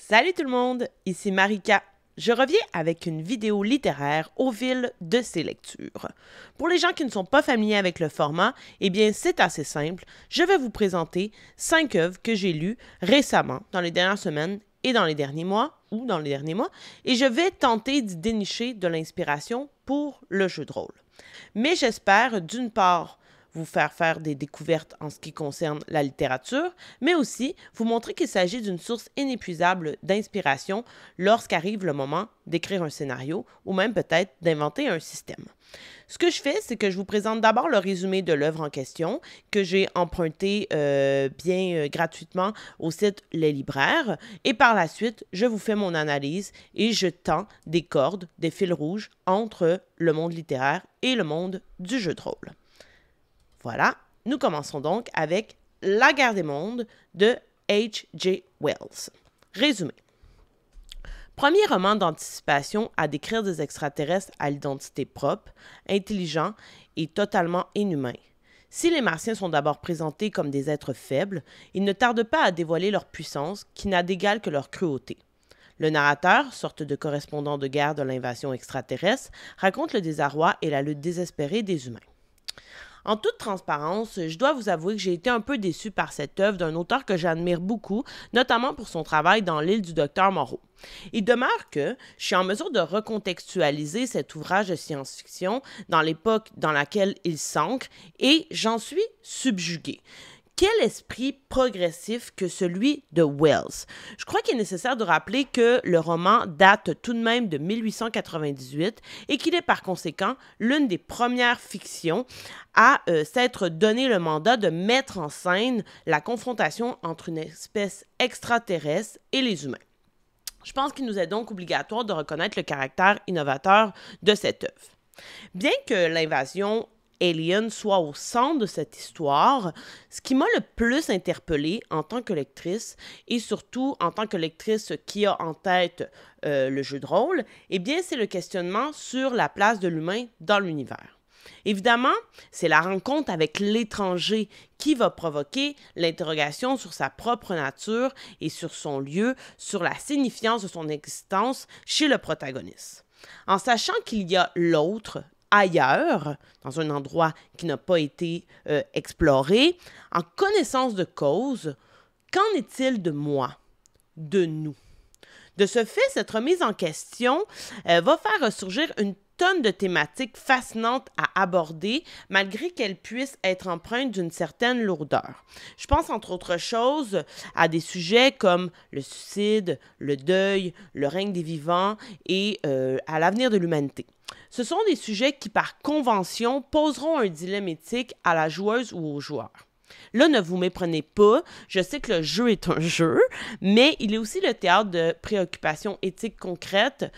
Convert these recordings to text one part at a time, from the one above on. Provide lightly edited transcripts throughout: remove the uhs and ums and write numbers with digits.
Salut tout le monde, ici Marika. Je reviens avec une vidéo littéraire au fil de ces lectures. Pour les gens qui ne sont pas familiers avec le format, eh bien c'est assez simple. Je vais vous présenter 5 œuvres que j'ai lues récemment, dans les dernières semaines et dans les derniers mois, et je vais tenter d'y dénicher de l'inspiration pour le jeu de rôle. Mais j'espère d'une part vous faire des découvertes en ce qui concerne la littérature, mais aussi vous montrer qu'il s'agit d'une source inépuisable d'inspiration lorsqu'arrive le moment d'écrire un scénario ou même peut-être d'inventer un système. Ce que je fais, c'est que je vous présente d'abord le résumé de l'œuvre en question que j'ai emprunté gratuitement au site Les Libraires et par la suite, je vous fais mon analyse et je tends des cordes, des fils rouges entre le monde littéraire et le monde du jeu de rôle. Voilà, nous commençons donc avec La guerre des mondes de H.G. Wells. Résumé. Premier roman d'anticipation à décrire des extraterrestres à l'identité propre, intelligents et totalement inhumains. Si les Martiens sont d'abord présentés comme des êtres faibles, ils ne tardent pas à dévoiler leur puissance qui n'a d'égal que leur cruauté. Le narrateur, sorte de correspondant de guerre de l'invasion extraterrestre, raconte le désarroi et la lutte désespérée des humains. En toute transparence, je dois vous avouer que j'ai été un peu déçue par cette œuvre d'un auteur que j'admire beaucoup, notamment pour son travail dans L'île du docteur Moreau. Il demeure que je suis en mesure de recontextualiser cet ouvrage de science-fiction dans l'époque dans laquelle il s'ancre et j'en suis subjuguée. Quel esprit progressif que celui de Wells. Je crois qu'il est nécessaire de rappeler que le roman date tout de même de 1898 et qu'il est par conséquent l'une des premières fictions à s'être donné le mandat de mettre en scène la confrontation entre une espèce extraterrestre et les humains. Je pense qu'il nous est donc obligatoire de reconnaître le caractère innovateur de cette œuvre. Bien que l'invasion Alien soit au centre de cette histoire, ce qui m'a le plus interpellée en tant que lectrice, et surtout en tant que lectrice qui a en tête le jeu de rôle, eh bien, c'est le questionnement sur la place de l'humain dans l'univers. Évidemment, c'est la rencontre avec l'étranger qui va provoquer l'interrogation sur sa propre nature et sur son lieu, sur la signification de son existence chez le protagoniste. En sachant qu'il y a l'autre, ailleurs, dans un endroit qui n'a pas été exploré, en connaissance de cause, qu'en est-il de moi, de nous? De ce fait, cette remise en question va faire ressurgir une tonne de thématiques fascinantes à aborder, malgré qu'elles puissent être empreintes d'une certaine lourdeur. Je pense entre autres choses à des sujets comme le suicide, le deuil, le règne des vivants et à l'avenir de l'humanité. Ce sont des sujets qui, par convention, poseront un dilemme éthique à la joueuse ou au joueur. Là, ne vous méprenez pas, je sais que le jeu est un jeu, mais il est aussi le théâtre de préoccupations éthiques concrètes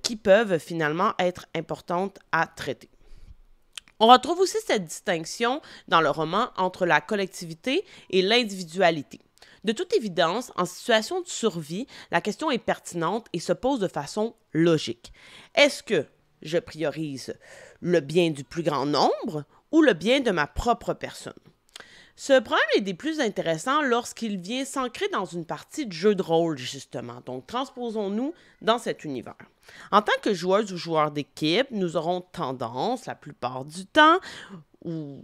qui peuvent finalement être importantes à traiter. On retrouve aussi cette distinction dans le roman entre la collectivité et l'individualité. De toute évidence, en situation de survie, la question est pertinente et se pose de façon logique. Est-ce que je priorise le bien du plus grand nombre ou le bien de ma propre personne? Ce problème est des plus intéressants lorsqu'il vient s'ancrer dans une partie de jeu de rôle, justement. Donc, transposons-nous dans cet univers. En tant que joueuse ou joueur d'équipe, nous aurons tendance, la plupart du temps, où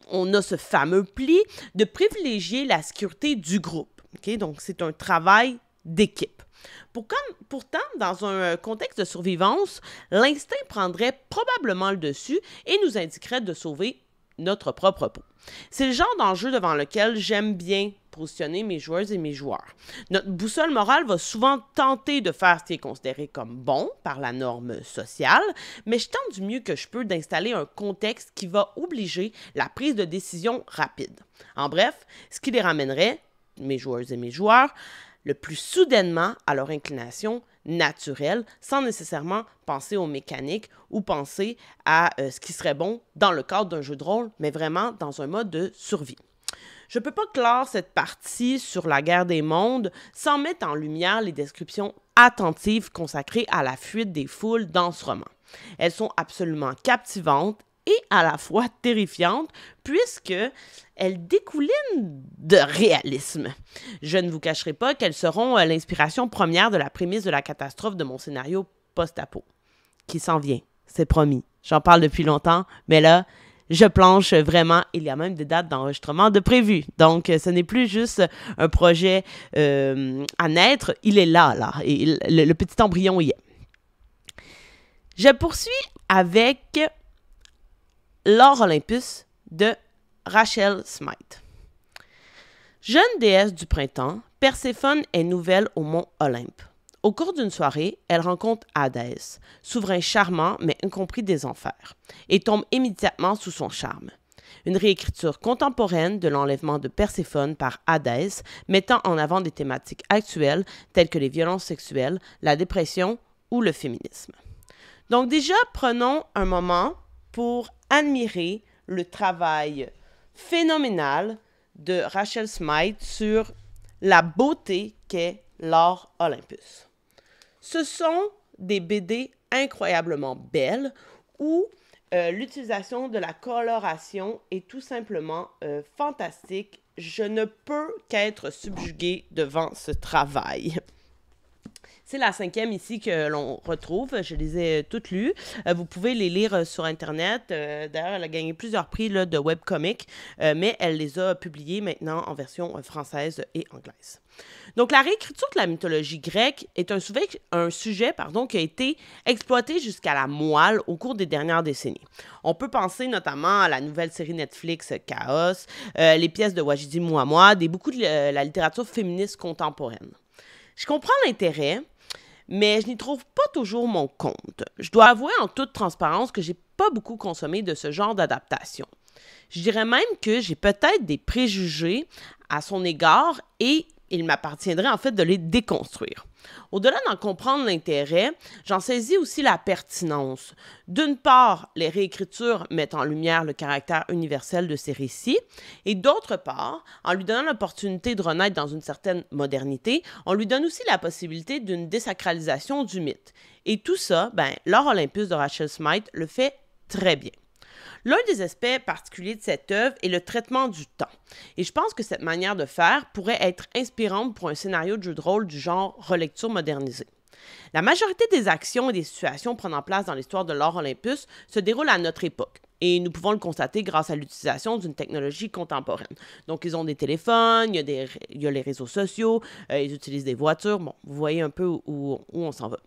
on a ce fameux pli, de privilégier la sécurité du groupe. Okay? Donc, c'est un travail d'équipe. Pourtant, dans un contexte de survivance, l'instinct prendrait probablement le dessus et nous indiquerait de sauver notre propre peau. C'est le genre d'enjeu devant lequel j'aime bien positionner mes joueuses et mes joueurs. Notre boussole morale va souvent tenter de faire ce qui est considéré comme bon par la norme sociale, mais je tente du mieux que je peux d'installer un contexte qui va obliger la prise de décision rapide. En bref, ce qui les ramènerait, mes joueuses et mes joueurs, le plus soudainement à leur inclination naturelle, sans nécessairement penser aux mécaniques ou penser à ce qui serait bon dans le cadre d'un jeu de rôle, mais vraiment dans un mode de survie. Je ne peux pas clore cette partie sur la guerre des mondes sans mettre en lumière les descriptions attentives consacrées à la fuite des foules dans ce roman. Elles sont absolument captivantes et à la fois terrifiante, puisque elles découlinent de réalisme. Je ne vous cacherai pas qu'elles seront l'inspiration première de la prémisse de la catastrophe de mon scénario post-apo, qui s'en vient, c'est promis. J'en parle depuis longtemps, mais là, je planche vraiment. Il y a même des dates d'enregistrement de prévues. Donc, ce n'est plus juste un projet à naître. Il est là. Et le petit embryon y est. Je poursuis avec Lore Olympus de Rachel Smythe. Jeune déesse du printemps, Perséphone est nouvelle au mont Olympe. Au cours d'une soirée, elle rencontre Hadès, souverain charmant mais incompris des enfers, et tombe immédiatement sous son charme. Une réécriture contemporaine de l'enlèvement de Perséphone par Hadès, mettant en avant des thématiques actuelles telles que les violences sexuelles, la dépression ou le féminisme. Donc déjà, prenons un moment pour admirer le travail phénoménal de Rachel Smythe sur la beauté qu'est Lore Olympus. Ce sont des BD incroyablement belles où l'utilisation de la coloration est tout simplement fantastique. Je ne peux qu'être subjuguée devant ce travail. C'est la 5e ici que l'on retrouve. Je les ai toutes lues. Vous pouvez les lire sur Internet. D'ailleurs, elle a gagné plusieurs prix là, de webcomic, mais elle les a publiés maintenant en version française et anglaise. Donc, la réécriture de la mythologie grecque est un sujet qui a été exploité jusqu'à la moelle au cours des dernières décennies. On peut penser notamment à la nouvelle série Netflix Chaos, les pièces de Wajidi Mouawad et beaucoup de la littérature féministe contemporaine. Je comprends l'intérêt, mais je n'y trouve pas toujours mon compte. Je dois avouer en toute transparence que j'ai pas beaucoup consommé de ce genre d'adaptation. Je dirais même que j'ai peut-être des préjugés à son égard et il m'appartiendrait en fait de les déconstruire. Au-delà d'en comprendre l'intérêt, j'en saisis aussi la pertinence. D'une part, les réécritures mettent en lumière le caractère universel de ces récits, et d'autre part, en lui donnant l'opportunité de renaître dans une certaine modernité, on lui donne aussi la possibilité d'une désacralisation du mythe. Et tout ça, Lore Olympus de Rachel Smythe le fait très bien. L'un des aspects particuliers de cette œuvre est le traitement du temps. Et je pense que cette manière de faire pourrait être inspirante pour un scénario de jeu de rôle du genre relecture modernisée. La majorité des actions et des situations prenant place dans l'histoire de Lore Olympus se déroulent à notre époque. Et nous pouvons le constater grâce à l'utilisation d'une technologie contemporaine. Donc, ils ont des téléphones, il y a les réseaux sociaux, ils utilisent des voitures. Bon, vous voyez un peu où on s'en va.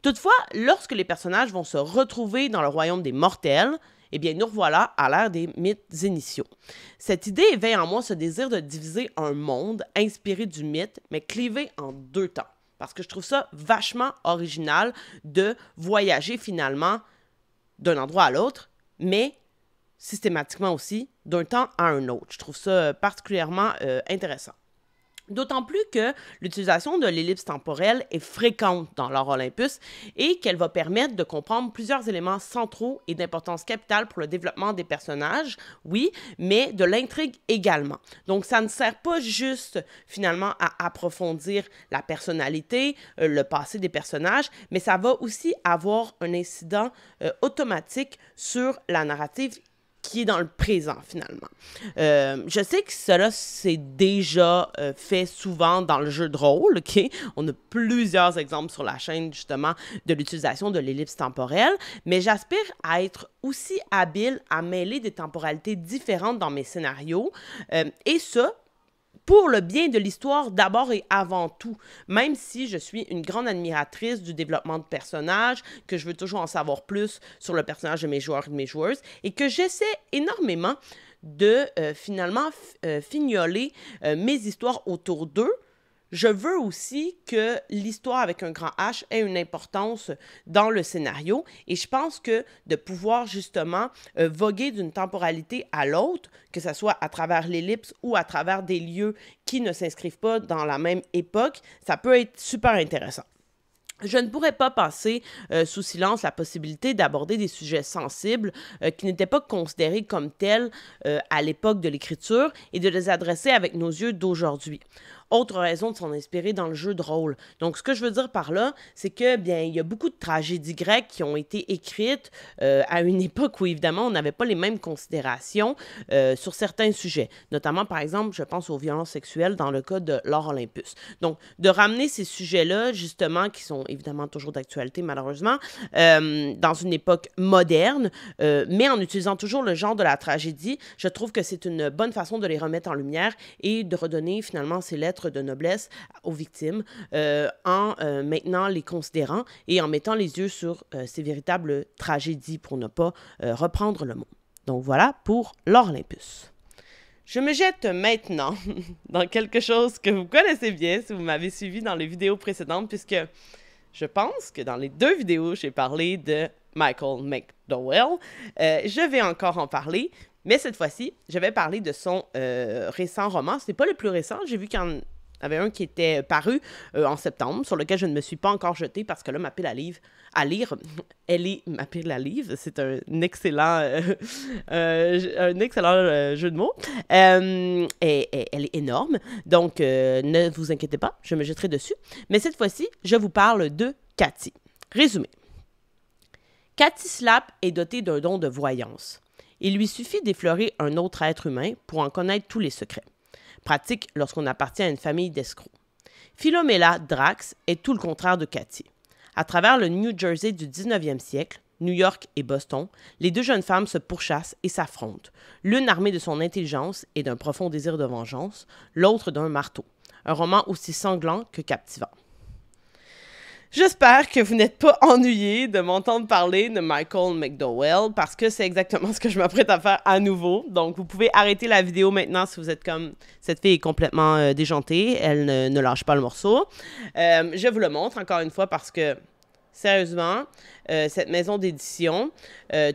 Toutefois, lorsque les personnages vont se retrouver dans le royaume des mortels, eh bien, nous revoilà à l'ère des mythes initiaux. Cette idée éveille en moi ce désir de diviser un monde inspiré du mythe, mais clivé en 2 temps. Parce que je trouve ça vachement original de voyager finalement d'un endroit à l'autre, mais systématiquement aussi d'un temps à un autre. Je trouve ça particulièrement intéressant. D'autant plus que l'utilisation de l'ellipse temporelle est fréquente dans Lore Olympus et qu'elle va permettre de comprendre plusieurs éléments centraux et d'importance capitale pour le développement des personnages, oui, mais de l'intrigue également. Donc, ça ne sert pas juste finalement à approfondir la personnalité, le passé des personnages, mais ça va aussi avoir un incident automatique sur la narrative qui est dans le présent, finalement. Je sais que cela s'est déjà fait souvent dans le jeu de rôle, OK? On a plusieurs exemples sur la chaîne, justement, de l'utilisation de l'ellipse temporelle, mais j'aspire à être aussi habile à mêler des temporalités différentes dans mes scénarios, et ça, pour le bien de l'histoire d'abord et avant tout, même si je suis une grande admiratrice du développement de personnages, que je veux toujours en savoir plus sur le personnage de mes joueurs et de mes joueuses, et que j'essaie énormément de finalement fignoler mes histoires autour d'eux, je veux aussi que l'histoire avec un grand H ait une importance dans le scénario et je pense que de pouvoir justement voguer d'une temporalité à l'autre, que ce soit à travers l'ellipse ou à travers des lieux qui ne s'inscrivent pas dans la même époque, ça peut être super intéressant. Je ne pourrais pas passer sous silence la possibilité d'aborder des sujets sensibles qui n'étaient pas considérés comme tels à l'époque de l'écriture et de les adresser avec nos yeux d'aujourd'hui. Autre raison de s'en inspirer dans le jeu de rôle. Donc, ce que je veux dire par là, c'est que, bien, il y a beaucoup de tragédies grecques qui ont été écrites à une époque où, évidemment, on n'avait pas les mêmes considérations sur certains sujets. Notamment, par exemple, je pense aux violences sexuelles dans le cas de Lord Olympus. Donc, de ramener ces sujets-là, justement, qui sont évidemment toujours d'actualité, malheureusement, dans une époque moderne, mais en utilisant toujours le genre de la tragédie, je trouve que c'est une bonne façon de les remettre en lumière et de redonner finalement ces lettres de noblesse aux victimes en maintenant les considérant et en mettant les yeux sur ces véritables tragédies pour ne pas reprendre le mot. Donc voilà pour Lord Olympus. Je me jette maintenant dans quelque chose que vous connaissez bien si vous m'avez suivi dans les vidéos précédentes, puisque je pense que dans les 2 vidéos, j'ai parlé de Michael McDowell. Je vais encore en parler, mais cette fois-ci, je vais parler de son récent roman. Ce n'est pas le plus récent. J'ai vu qu'il y en avait un qui était paru en septembre, sur lequel je ne me suis pas encore jetée parce que là, ma pile à lire, elle est ma pile à livre. C'est un excellent, jeu de mots. Elle est énorme, donc ne vous inquiétez pas, je me jetterai dessus. Mais cette fois-ci, je vous parle de Cathy. Résumé. Cathy Slapp est dotée d'un don de voyance. Il lui suffit d'effleurer un autre être humain pour en connaître tous les secrets. Pratique lorsqu'on appartient à une famille d'escrocs. Philomela Drax est tout le contraire de Cathy. À travers le New Jersey du 19e siècle, New York et Boston, les 2 jeunes femmes se pourchassent et s'affrontent, l'une armée de son intelligence et d'un profond désir de vengeance, l'autre d'un marteau. Un roman aussi sanglant que captivant. J'espère que vous n'êtes pas ennuyés de m'entendre parler de Michael McDowell parce que c'est exactement ce que je m'apprête à faire à nouveau. Donc, vous pouvez arrêter la vidéo maintenant si vous êtes comme « Cette fille est complètement déjantée, elle ne lâche pas le morceau ». Je vous le montre encore une fois parce que, sérieusement, cette maison d'édition,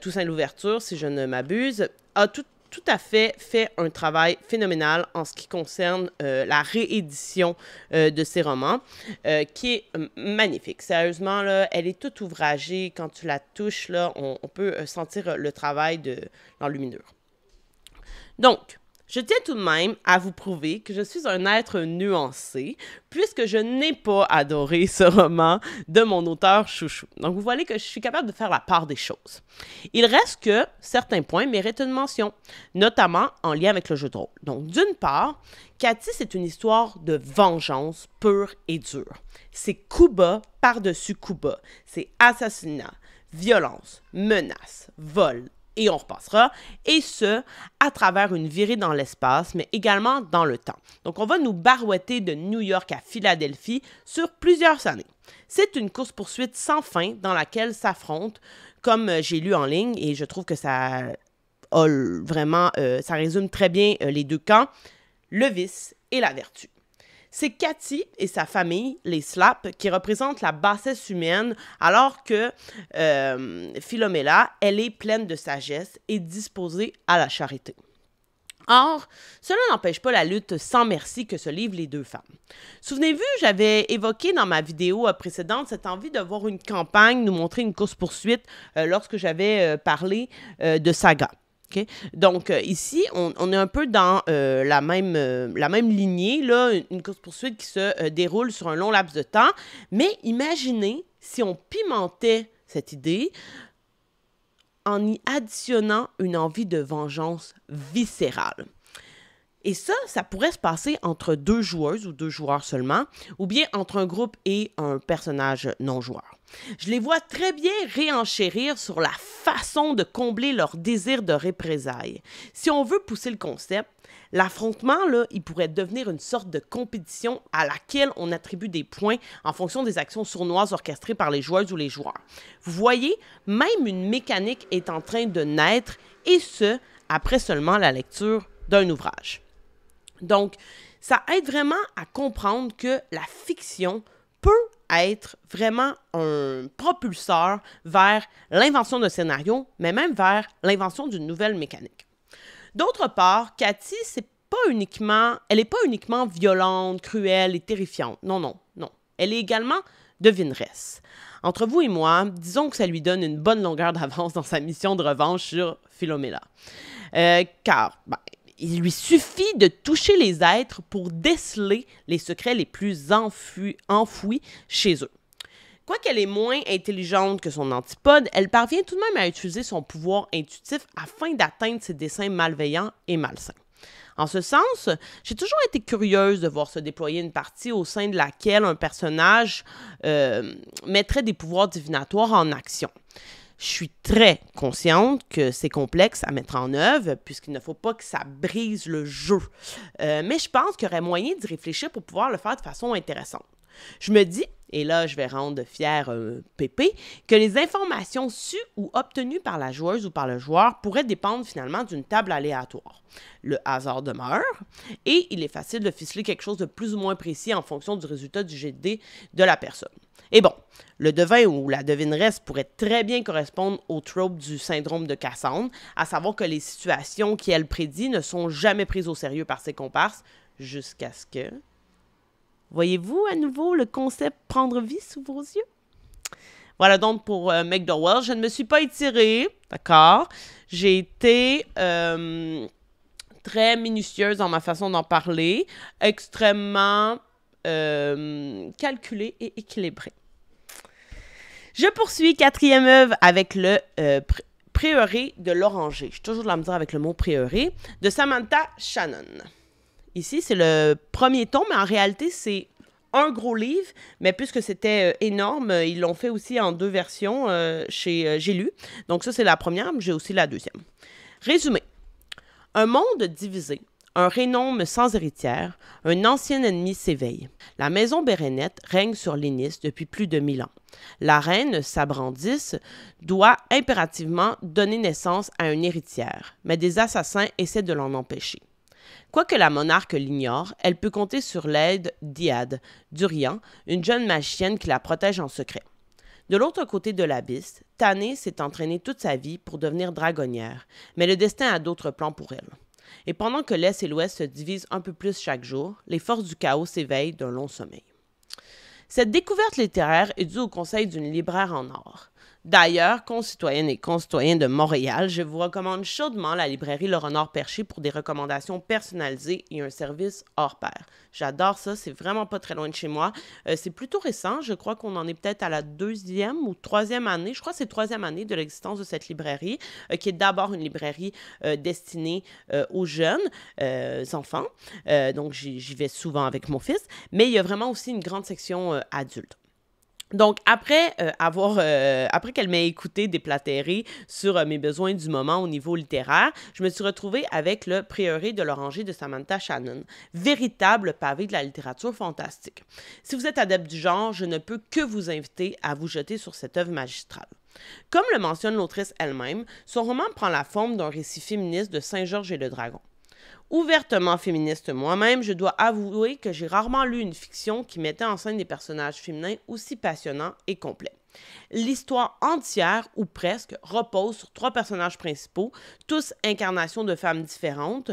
Toussaint Louverture, si je ne m'abuse, a tout à fait un travail phénoménal en ce qui concerne la réédition de ces romans, qui est magnifique. Sérieusement, là, elle est toute ouvragée. Quand tu la touches, là, on peut sentir le travail de l'enluminure. Donc, je tiens tout de même à vous prouver que je suis un être nuancé, puisque je n'ai pas adoré ce roman de mon auteur chouchou. Donc, vous voyez que je suis capable de faire la part des choses. Il reste que certains points méritent une mention, notamment en lien avec le jeu de rôle. Donc, d'une part, Cathy, c'est une histoire de vengeance pure et dure. C'est coup bas par-dessus coup bas. C'est assassinat, violence, menace, vol, et on repassera, et ce, à travers une virée dans l'espace, mais également dans le temps. Donc, on va nous barouetter de New York à Philadelphie sur plusieurs années. C'est une course-poursuite sans fin dans laquelle s'affrontent, comme j'ai lu en ligne, et je trouve que ça a vraiment, ça résume très bien les 2 camps, le vice et la vertu. C'est Cathy et sa famille, les Slapp, qui représentent la bassesse humaine, alors que Philomela, elle est pleine de sagesse et disposée à la charité. Or, cela n'empêche pas la lutte sans merci que se livrent les 2 femmes. Souvenez-vous, j'avais évoqué dans ma vidéo précédente cette envie de voir une campagne nous montrer une course-poursuite lorsque j'avais parlé de Saga. Okay? Donc, ici, on est un peu dans la même lignée, là, une course-poursuite qui se déroule sur un long laps de temps. Mais imaginez si on pimentait cette idée en y additionnant une envie de vengeance viscérale. Et ça pourrait se passer entre 2 joueuses ou 2 joueurs seulement, ou bien entre un groupe et un personnage non-joueur. Je les vois très bien réenchérir sur la façon de combler leur désir de représailles. Si on veut pousser le concept, l'affrontement, là, il pourrait devenir une sorte de compétition à laquelle on attribue des points en fonction des actions sournoises orchestrées par les joueuses ou les joueurs. Vous voyez, même une mécanique est en train de naître, et ce, après seulement la lecture d'un ouvrage. Donc, ça aide vraiment à comprendre que la fiction peut être vraiment un propulseur vers l'invention d'un scénario, mais même vers l'invention d'une nouvelle mécanique. D'autre part, Cathy, elle n'est pas uniquement violente, cruelle et terrifiante. Non. Elle est également devineresse. Entre vous et moi, disons que ça lui donne une bonne longueur d'avance dans sa mission de revanche sur Philomela. Car, il lui suffit de toucher les êtres pour déceler les secrets les plus enfouis chez eux. Quoiqu'elle est moins intelligente que son antipode, elle parvient tout de même à utiliser son pouvoir intuitif afin d'atteindre ses desseins malveillants et malsains. En ce sens, j'ai toujours été curieuse de voir se déployer une partie au sein de laquelle un personnage mettrait des pouvoirs divinatoires en action. Je suis très consciente que c'est complexe à mettre en œuvre, puisqu'il ne faut pas que ça brise le jeu. Mais je pense qu'il y aurait moyen d'y réfléchir pour pouvoir le faire de façon intéressante. Je me dis, et là je vais rendre fier Pépé, que les informations sues ou obtenues par la joueuse ou par le joueur pourraient dépendre finalement d'une table aléatoire. Le hasard demeure, et il est facile de ficeler quelque chose de plus ou moins précis en fonction du résultat du jet de dés de la personne. Et bon, le devin ou la devineresse pourrait très bien correspondre au trope du syndrome de Cassandre, à savoir que les situations qu'elle prédit ne sont jamais prises au sérieux par ses comparses, jusqu'à ce que... Voyez-vous à nouveau le concept prendre vie sous vos yeux? Voilà donc pour McDowell. Je ne me suis pas étirée, d'accord? J'ai été très minutieuse dans ma façon d'en parler, extrêmement calculée et équilibrée. Je poursuis 4e œuvre avec le Prieuré de l'Oranger. J'ai toujours de la misère avec le mot prieuré, de Samantha Shannon. Ici, c'est le premier tome, mais en réalité, c'est un gros livre, mais puisque c'était énorme, ils l'ont fait aussi en 2 versions chez J'ai lu. Donc ça, c'est la première, mais j'ai aussi la 2e. Résumé. Un monde divisé, un Rénome sans héritière, un ancien ennemi s'éveille. La maison Bérénette règne sur Lénis depuis plus de 1000 ans. La reine, Sabrandis, doit impérativement donner naissance à une héritière, mais des assassins essaient de l'en empêcher. Quoique la monarque l'ignore, elle peut compter sur l'aide d'Iad, Durian, une jeune magicienne qui la protège en secret. De l'autre côté de l'abysse, Tanné s'est entraînée toute sa vie pour devenir dragonnière, mais le destin a d'autres plans pour elle. Et pendant que l'Est et l'Ouest se divisent un peu plus chaque jour, les forces du chaos s'éveillent d'un long sommeil. Cette découverte littéraire est due au conseil d'une libraire en or. D'ailleurs, concitoyennes et concitoyens de Montréal, je vous recommande chaudement la librairie Le Renard Perché pour des recommandations personnalisées et un service hors pair. J'adore ça, c'est vraiment pas très loin de chez moi. C'est plutôt récent, je crois qu'on en est peut-être à la 2e ou 3e année, je crois que c'est 3e année de l'existence de cette librairie, qui est d'abord une librairie destinée aux jeunes enfants, donc j'y vais souvent avec mon fils, mais il y a vraiment aussi une grande section adulte. Donc, après qu'elle m'ait écouté déplatérer sur mes besoins du moment au niveau littéraire, je me suis retrouvée avec le Prieuré de l'Oranger de Samantha Shannon, véritable pavé de la littérature fantastique. Si vous êtes adepte du genre, je ne peux que vous inviter à vous jeter sur cette œuvre magistrale. Comme le mentionne l'autrice elle-même, son roman prend la forme d'un récit féministe de Saint-Georges et le Dragon. Ouvertement féministe moi-même, je dois avouer que j'ai rarement lu une fiction qui mettait en scène des personnages féminins aussi passionnants et complets. L'histoire entière, ou presque, repose sur 3 personnages principaux, tous incarnations de femmes différentes,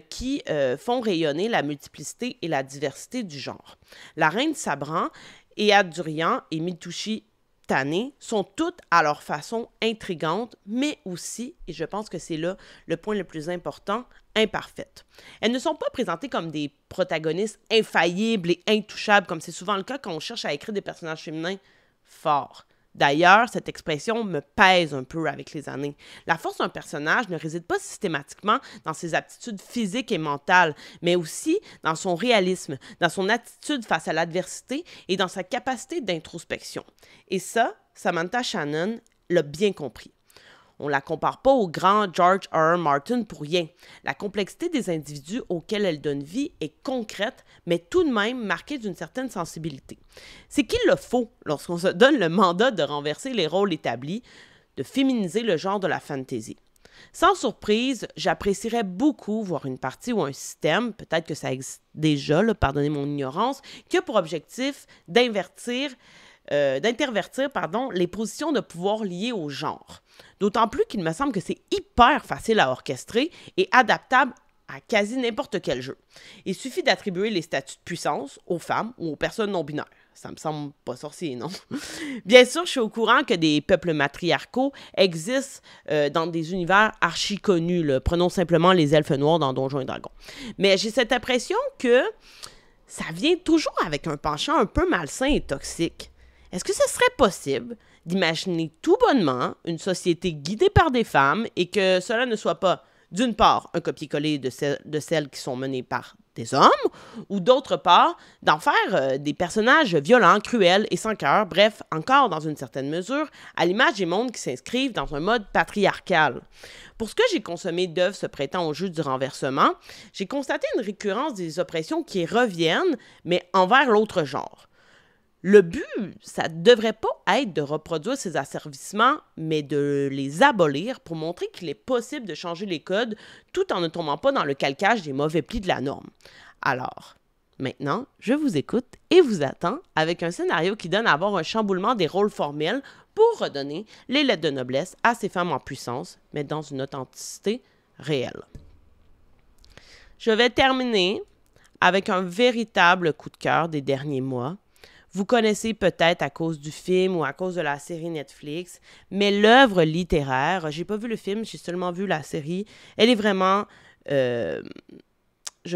qui font rayonner la multiplicité et la diversité du genre. La reine Sabran, Ead Durian et Mitouchi Tanné sont toutes à leur façon intrigantes, mais aussi, et je pense que c'est là le point le plus important, imparfaites. Elles ne sont pas présentées comme des protagonistes infaillibles et intouchables, comme c'est souvent le cas quand on cherche à écrire des personnages féminins forts. D'ailleurs, cette expression me pèse un peu avec les années. La force d'un personnage ne réside pas systématiquement dans ses aptitudes physiques et mentales, mais aussi dans son réalisme, dans son attitude face à l'adversité et dans sa capacité d'introspection. Et ça, Samantha Shannon l'a bien compris. On ne la compare pas au grand George R. Martin pour rien. La complexité des individus auxquels elle donne vie est concrète, mais tout de même marquée d'une certaine sensibilité. C'est qu'il le faut lorsqu'on se donne le mandat de renverser les rôles établis, de féminiser le genre de la fantasy. Sans surprise, j'apprécierais beaucoup voir une partie ou un système, peut-être que ça existe déjà, pardonnez mon ignorance, qui a pour objectif d'intervertir les positions de pouvoir liées au genre. D'autant plus qu'il me semble que c'est hyper facile à orchestrer et adaptable à quasi n'importe quel jeu. Il suffit d'attribuer les statuts de puissance aux femmes ou aux personnes non-binaires. Ça me semble pas sorcier, non? Bien sûr, je suis au courant que des peuples matriarcaux existent dans des univers archi connus. Là. Prenons simplement les elfes noirs dans Donjons et Dragons. Mais j'ai cette impression que ça vient toujours avec un penchant un peu malsain et toxique. Est-ce que ce serait possible d'imaginer tout bonnement une société guidée par des femmes et que cela ne soit pas, d'une part, un copier-coller de celles qui sont menées par des hommes, ou d'autre part, d'en faire des personnages violents, cruels et sans cœur, bref, encore dans une certaine mesure, à l'image des mondes qui s'inscrivent dans un mode patriarcal. Pour ce que j'ai consommé d'œuvres se prêtant au jeu du renversement, j'ai constaté une récurrence des oppressions qui reviennent, mais envers l'autre genre. Le but, ça ne devrait pas être de reproduire ces asservissements, mais de les abolir pour montrer qu'il est possible de changer les codes tout en ne tombant pas dans le calcage des mauvais plis de la norme. Alors, maintenant, je vous écoute et vous attends avec un scénario qui donne à avoir un chamboulement des rôles formels pour redonner les lettres de noblesse à ces femmes en puissance, mais dans une authenticité réelle. Je vais terminer avec un véritable coup de cœur des derniers mois. Vous connaissez peut-être à cause du film ou à cause de la série Netflix, mais l'œuvre littéraire, j'ai pas vu le film, j'ai seulement vu la série, elle est vraiment, je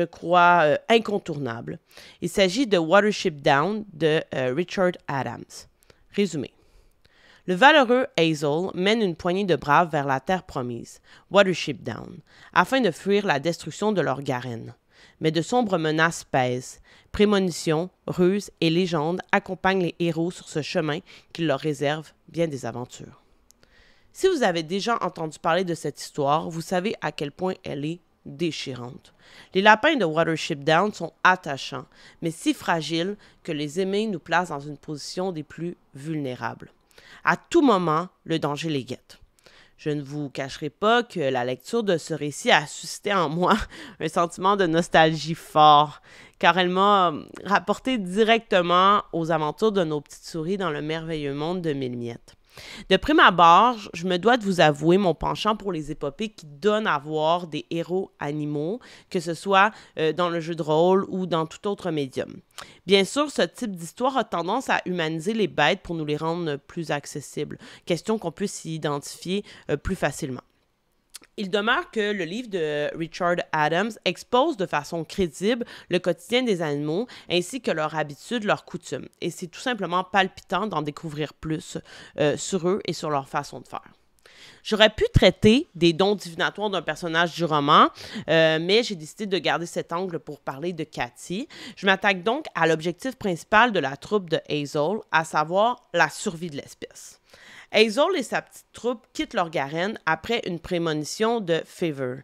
crois, incontournable. Il s'agit de Watership Down de Richard Adams. Résumé. Le valeureux Hazel mène une poignée de braves vers la terre promise, Watership Down, afin de fuir la destruction de leur garenne. Mais de sombres menaces pèsent. Prémonitions, ruses et légendes accompagnent les héros sur ce chemin qui leur réserve bien des aventures. Si vous avez déjà entendu parler de cette histoire, vous savez à quel point elle est déchirante. Les lapins de Watership Down sont attachants, mais si fragiles que les aimer nous placent dans une position des plus vulnérables. À tout moment, le danger les guette. Je ne vous cacherai pas que la lecture de ce récit a suscité en moi un sentiment de nostalgie fort, car elle m'a rapporté directement aux aventures de nos petites souris dans le merveilleux monde de Mille Miettes. De prime abord, je me dois de vous avouer mon penchant pour les épopées qui donnent à voir des héros animaux, que ce soit dans le jeu de rôle ou dans tout autre médium. Bien sûr, ce type d'histoire a tendance à humaniser les bêtes pour nous les rendre plus accessibles, question qu'on puisse s'y identifier plus facilement. Il demeure que le livre de Richard Adams expose de façon crédible le quotidien des animaux ainsi que leurs habitudes, leurs coutumes. Et c'est tout simplement palpitant d'en découvrir plus sur eux et sur leur façon de faire. J'aurais pu traiter des dons divinatoires d'un personnage du roman, mais j'ai décidé de garder cet angle pour parler de Cathy. Je m'attaque donc à l'objectif principal de la troupe de Hazel, à savoir la survie de l'espèce. Hazel et sa petite troupe quittent leur garenne après une prémonition de Fever.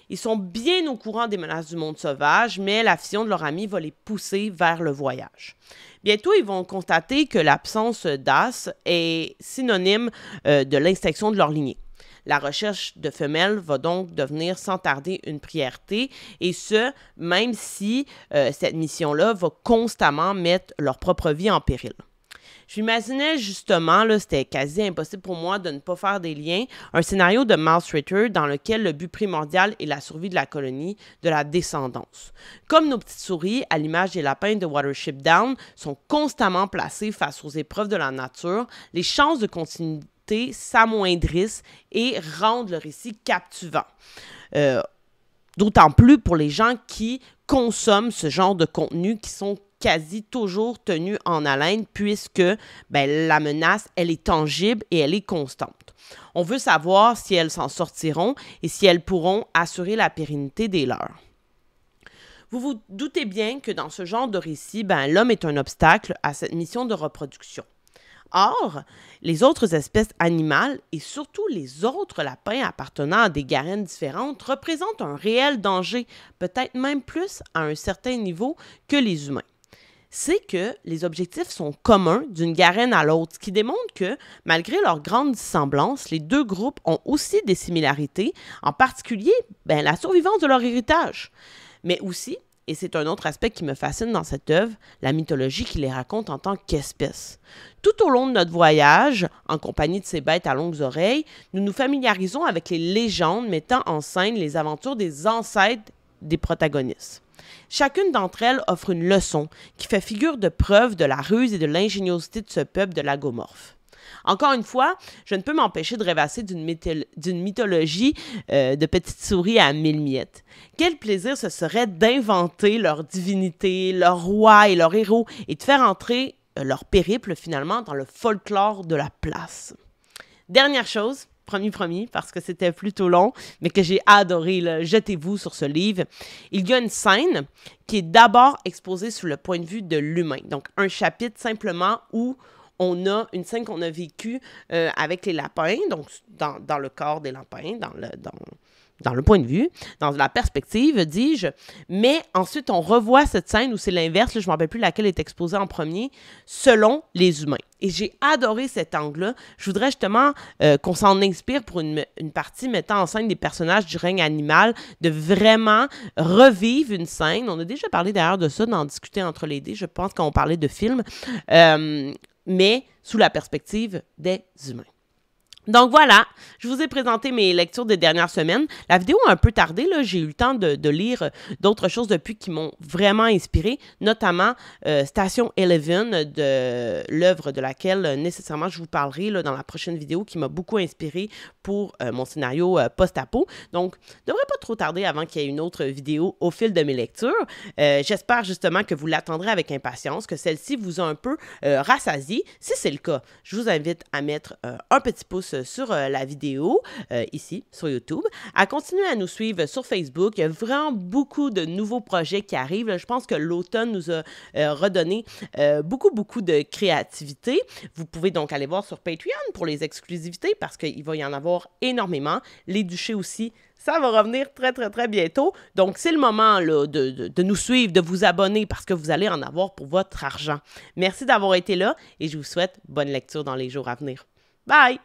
Ils sont bien au courant des menaces du monde sauvage, mais la fission de leur ami va les pousser vers le voyage. Bientôt, ils vont constater que l'absence d'as est synonyme de l'extinction de leur lignée. La recherche de femelles va donc devenir sans tarder une priorité, et ce, même si cette mission-là va constamment mettre leur propre vie en péril. Je m'imaginais justement, c'était quasi impossible pour moi de ne pas faire des liens, un scénario de Mouse Ritter dans lequel le but primordial est la survie de la colonie, de la descendance. Comme nos petites souris, à l'image des lapins de Watership Down, sont constamment placés face aux épreuves de la nature, les chances de continuité s'amoindrissent et rendent le récit captivant. D'autant plus pour les gens qui consomment ce genre de contenu qui sont quasi toujours tenus en haleine puisque la menace, elle est tangible et elle est constante. On veut savoir si elles s'en sortiront et si elles pourront assurer la pérennité des leurs. Vous vous doutez bien que dans ce genre de récit, l'homme est un obstacle à cette mission de reproduction. Or, les autres espèces animales et surtout les autres lapins appartenant à des garennes différentes représentent un réel danger, peut-être même plus à un certain niveau que les humains. C'est que les objectifs sont communs d'une garenne à l'autre, ce qui démontre que, malgré leur grande dissemblance, les deux groupes ont aussi des similarités, en particulier la survivance de leur héritage. Mais aussi, et c'est un autre aspect qui me fascine dans cette œuvre, la mythologie qui les raconte en tant qu'espèce. Tout au long de notre voyage, en compagnie de ces bêtes à longues oreilles, nous nous familiarisons avec les légendes mettant en scène les aventures des ancêtres des protagonistes. Chacune d'entre elles offre une leçon qui fait figure de preuve de la ruse et de l'ingéniosité de ce peuple de lagomorphes. Encore une fois, je ne peux m'empêcher de rêvasser d'une mythologie de petites souris à 1000 miettes. Quel plaisir ce serait d'inventer leur divinité, leur roi et leur héros et de faire entrer leur périple finalement dans le folklore de la place. Dernière chose, promis, parce que c'était plutôt long, mais que j'ai adoré, là, jetez-vous sur ce livre. Il y a une scène qui est d'abord exposée sous le point de vue de l'humain. Donc, un chapitre simplement où on a une scène qu'on a vécue avec les lapins, donc dans le corps des lapins, dans le point de vue, dans la perspective, dis-je. Mais ensuite, on revoit cette scène où c'est l'inverse, là, je ne me rappelle plus laquelle est exposée en premier, selon les humains. Et j'ai adoré cet angle-là. Je voudrais justement qu'on s'en inspire pour une partie mettant en scène des personnages du règne animal, de vraiment revivre une scène. On a déjà parlé d'ailleurs de ça, d'en discuter entre les dés, je pense qu'on parlait de films, mais sous la perspective des humains. Donc voilà, je vous ai présenté mes lectures des dernières semaines. La vidéo a un peu tardé, là. J'ai eu le temps de lire d'autres choses depuis qui m'ont vraiment inspiré, notamment Station Eleven, de l'œuvre de laquelle nécessairement je vous parlerai là, dans la prochaine vidéo, qui m'a beaucoup inspiré pour mon scénario post-apo. Donc, il ne devrait pas trop tarder avant qu'il y ait une autre vidéo au fil de mes lectures. J'espère justement que vous l'attendrez avec impatience, que celle-ci vous a un peu rassasié. Si c'est le cas, je vous invite à mettre un petit pouce sur la vidéo, ici, sur YouTube, à continuer à nous suivre sur Facebook. Il y a vraiment beaucoup de nouveaux projets qui arrivent. Je pense que l'automne nous a redonné beaucoup de créativité. Vous pouvez donc aller voir sur Patreon pour les exclusivités parce qu'il va y en avoir énormément. Les Duchés aussi, ça va revenir très bientôt. Donc, c'est le moment là, de nous suivre, de vous abonner parce que vous allez en avoir pour votre argent. Merci d'avoir été là et je vous souhaite bonne lecture dans les jours à venir. Bye!